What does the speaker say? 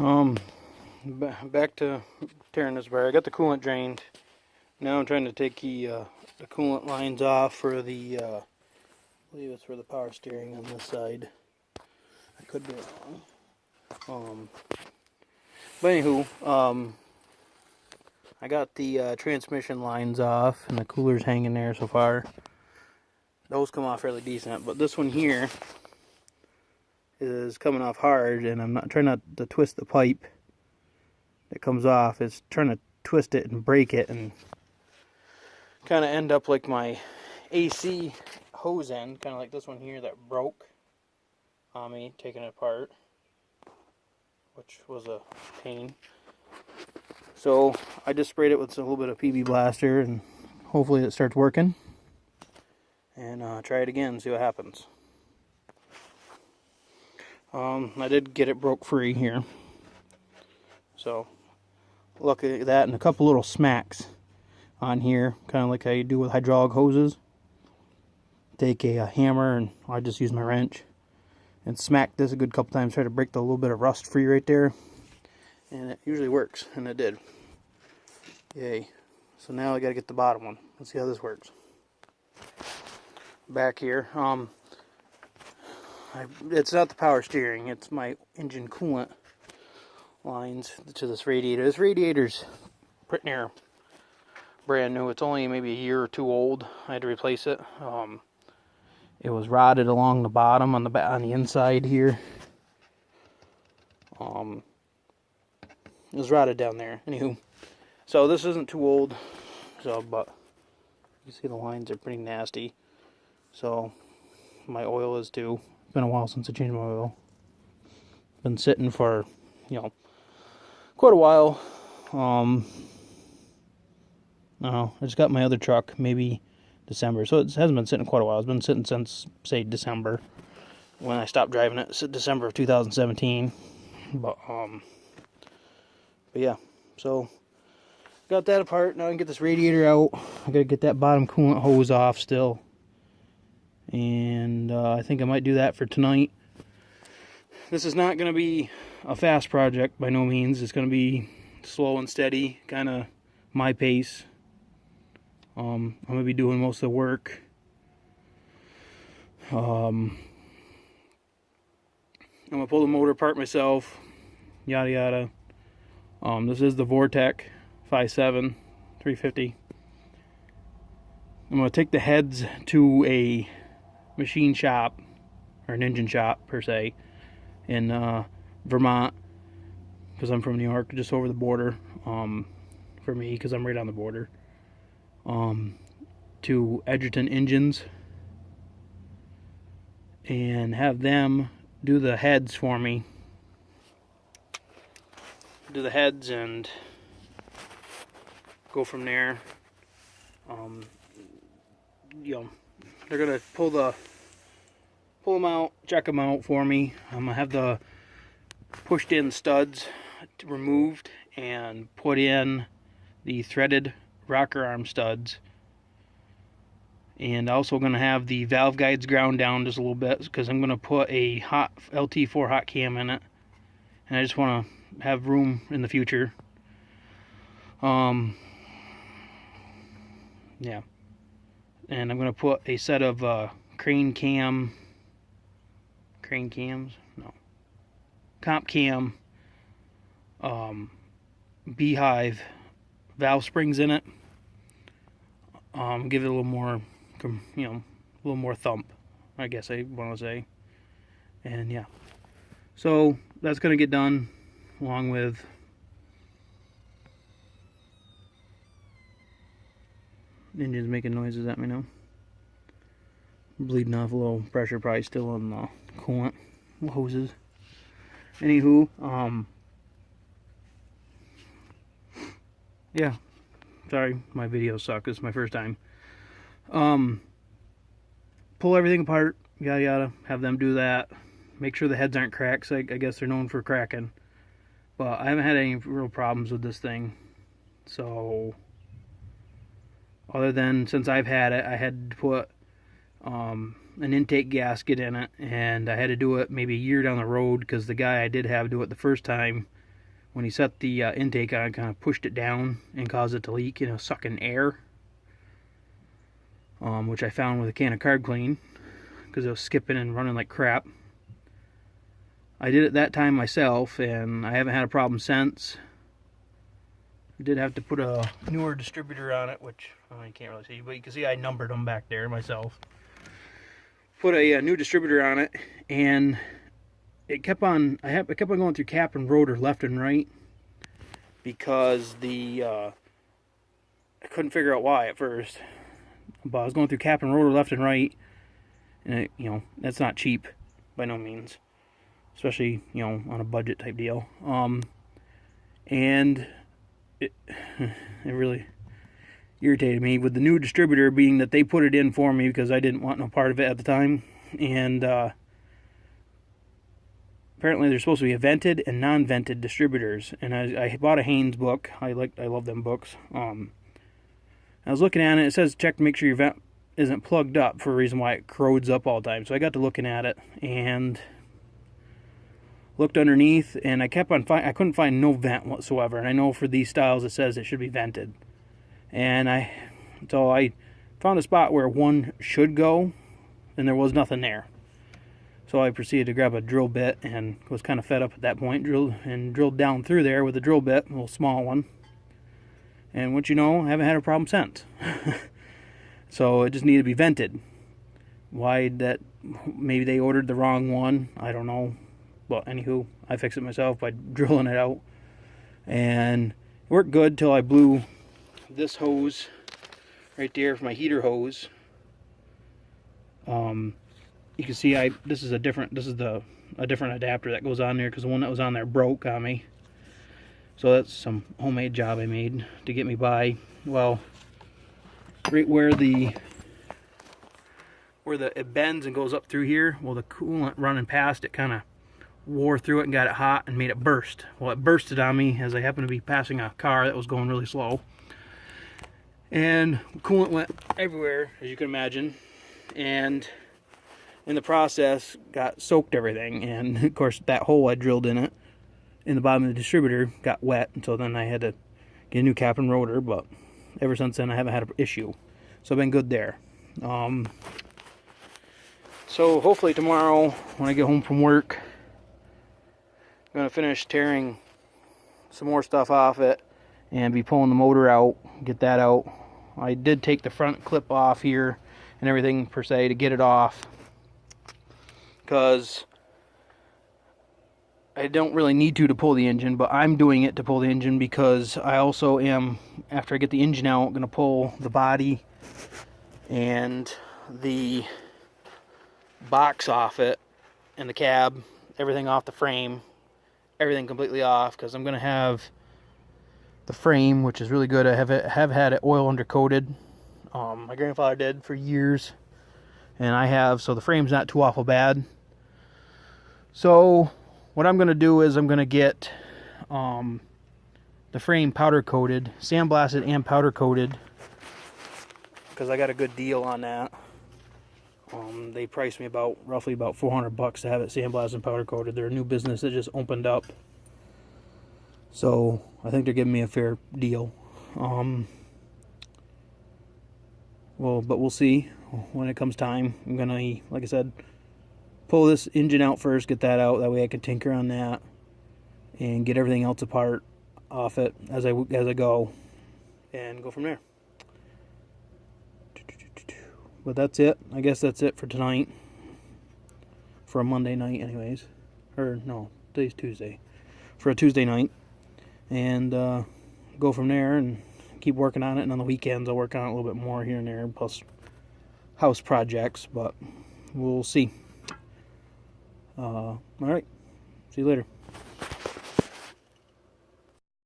Um, Back to tearing this apart. I got the coolant drained. Now I'm trying to take the coolant lines off for the, I believe it's for the power steering on this side. I could be wrong. But anywho, I got the transmission lines off and the cooler's hanging there so far. Those come off fairly decent, but this one here is coming off hard, and I'm not trying not to twist the pipe that comes off. It's trying to twist it and break it and kind of end up like my AC hose end, kind of like this one here that broke on me taking it apart, which was a pain. So I just sprayed it with a little bit of PB Blaster, and hopefully it starts working. And try it again, see what happens. I did get it broke free here. So look at that, and a couple little smacks on here, kind of like how you do with hydraulic hoses. Take a hammer, and I just use my wrench and smack this a good couple times, try to break the little bit of rust free right there, and it usually works, and it did. Yay. So now I gotta get the bottom one. Let's see how this works. Back here, it's not the power steering, it's my engine coolant lines to this radiator. This radiator's pretty near brand new. It's only maybe a year or two old. I had to replace it. It was rotted along the bottom on the inside here. It was rotted down there. Anywho, so this isn't too old. So, but you see the lines are pretty nasty. So my oil is too. It's been a while since I changed my oil. Been sitting for, quite a while. I just got my other truck maybe December, so it hasn't been sitting quite a while. It's been sitting since, say, December, when I stopped driving it. It's December of 2017. But yeah, so got that apart. Now I can get this radiator out. I gotta get that bottom coolant hose off still, and I think I might do that for tonight. This is not gonna be a fast project by no means. It's gonna be slow and steady, kind of my pace. I'm gonna be doing most of the work. I'm gonna pull the motor apart myself, yada yada. This is the Vortec 5.7 350. I'm gonna take the heads to a machine shop, or an engine shop per se, in Vermont, because I'm from New York, just over the border. For me, because I'm right on the border. To Edgerton Engines, and have them do the heads for me. Do the heads and go from there. They're gonna pull them out, check them out for me. I'm gonna have the pushed in studs removed and put in the threaded rocker arm studs. And also going to have the valve guides ground down just a little bit, because I'm going to put a hot LT4 hot cam in it, and I just want to have room in the future. Yeah, and I'm going to put a set of comp cam beehive valve springs in it. Give it a little more, a little more thump, I guess I want to say. And yeah, so that's gonna get done, along with engine's making noises at me now. Bleeding off a little pressure, probably still on the coolant hoses. Anywho, yeah. Sorry, my videos suck. This is my first time. Pull everything apart, yada yada. Have them do that. Make sure the heads aren't cracked. So I guess they're known for cracking. But I haven't had any real problems with this thing. So, other than since I've had it, I had to put an intake gasket in it. And I had to do it maybe a year down the road, because the guy I did have do it the first time when he set the intake on, kind of pushed it down and caused it to leak, sucking air. Which I found with a can of Carb Clean, because it was skipping and running like crap. I did it that time myself, and I haven't had a problem since. I did have to put a newer distributor on it, which you can't really see, but you can see I numbered them back there myself. Put a new distributor on it, and it kept on. I kept on going through cap and rotor left and right because I couldn't figure out why at first. But I was going through cap and rotor left and right, and that's not cheap by no means, especially on a budget type deal. And it really irritated me with the new distributor, being that they put it in for me because I didn't want no part of it at the time. And apparently there's supposed to be a vented and non-vented distributors. And I bought a Haynes book. I love them books. I was looking at it. It says check to make sure your vent isn't plugged up, for a reason why it corrodes up all the time. So I got to looking at it and looked underneath, and I couldn't find no vent whatsoever. And I know for these styles it says it should be vented. And so I found a spot where one should go, and there was nothing there. So I proceeded to grab a drill bit, and was kind of fed up at that point. Drilled down through there with a drill bit, a little small one. And what I haven't had a problem since. So it just needed to be vented. Why that? Maybe they ordered the wrong one. I don't know. But anywho, I fixed it myself by drilling it out. And it worked good till I blew this hose right there for my heater hose. You can see this is a different adapter that goes on there, because the one that was on there broke on me. So that's some homemade job I made to get me by. Well, right where it bends and goes up through here, well, the coolant running past it kind of wore through it and got it hot and made it burst. Well, it bursted on me as I happened to be passing a car that was going really slow. And coolant went everywhere, as you can imagine. And in the process, got soaked everything. And of course, that hole I drilled in the bottom of the distributor got wet, and so then I had to get a new cap and rotor. But ever since then I haven't had an issue, so I've been good there. So hopefully tomorrow when I get home from work, I'm going to finish tearing some more stuff off it and be pulling the motor out, get that out. I did take the front clip off here and everything per se to get it off, because I don't really need to pull the engine, but I'm doing it to pull the engine because I also am, after I get the engine out, going to pull the body and the box off it, and the cab, everything off the frame, everything completely off, because I'm going to have the frame, which is really good. I have had it oil undercoated. My grandfather did for years, and I have, so the frame's not too awful bad. So what I'm going to do is I'm going to get the frame powder coated, sandblasted and powder coated, because I got a good deal on that. They priced me roughly about $400 to have it sandblasted and powder coated. They're a new business that just opened up, so I think they're giving me a fair deal. Well, but we'll see when it comes time. I'm gonna, like I said, pull this engine out first, get that out. That way I can tinker on that and get everything else apart off it as I go, and go from there. But that's it. I guess that's it for tonight. For a Monday night, anyways. Or no, today's Tuesday. For a Tuesday night, and go from there and keep working on it. And on the weekends, I'll work on it a little bit more here and there, plus house projects. But we'll see. All right. See you later.